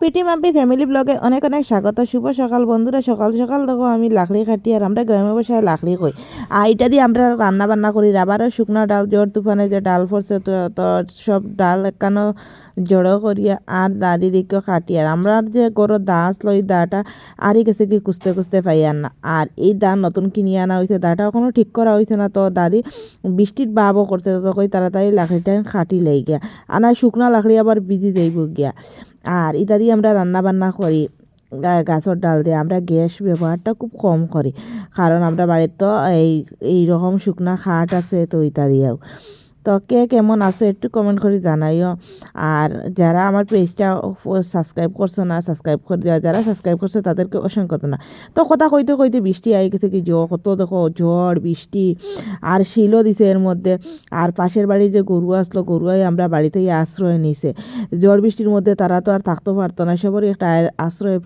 PT Mampi family ব্লগে অনেক অনেক স্বাগত। শুভ সকাল বন্ধুরা। সকাল সকাল দেখো আমি লাকড়ি কাটি, আর আমরা গ্রামে বসে লাকড়ি কই, আর এটা দিয়ে আমরা রান্না বান্না করি। আবারও শুকনো ডাল, জ্বর তুফানে যে ডাল পড়ছে, তো সব ডাল একানো জড়ো করিয়া আর দাদি দিকেও কাটি। আর আমরা যে গরুর দাঁত লই, দাটা আরই গেছে কি কুস্তে কুস্তে পাই আর না। আর এই দা নতুন কিনে আনা হয়েছে, দাটা এখনো ঠিক করা হয়েছে না। তো দাদি বৃষ্টির ভাবও করছে, তো কই তাড়াতাড়ি লাকড়িটা খাটি লাই গিয়া, আর না শুকনা লাকড়ি আবার ভিজি যাইব গিয়া। আর ইত্যাদি আমরা রান্না বান্না করি গাছের ডাল দিয়ে। আমরা গ্যাস ব্যবহারটা খুব কম করি, কারণ আমরা বাড়ির তো এইরকম শুকনা খাট আছে, তো ইত্যাদিও। তো কে কেমন আছে একটু কমেন্ট করে জানাইও। আর যারা আমার পেজটা সাবস্ক্রাইব করছো না, সাবস্ক্রাইব করে দেওয়া। যারা সাবস্ক্রাইব করছে তাদেরকে অসংখ্য না। তো কথা কইতে কইতে বৃষ্টি আই গেছে, কি কত দেখো ঝড় বৃষ্টি, আর শিলও দিছে এর মধ্যে। আর পাশের বাড়ির যে গরু আসলো, গরুয়াই আমরা বাড়িতেই আশ্রয় নিছে। ঝড় বৃষ্টির মধ্যে তারা তো আর থাকতে পারতো না, সবারই একটা আশ্রয়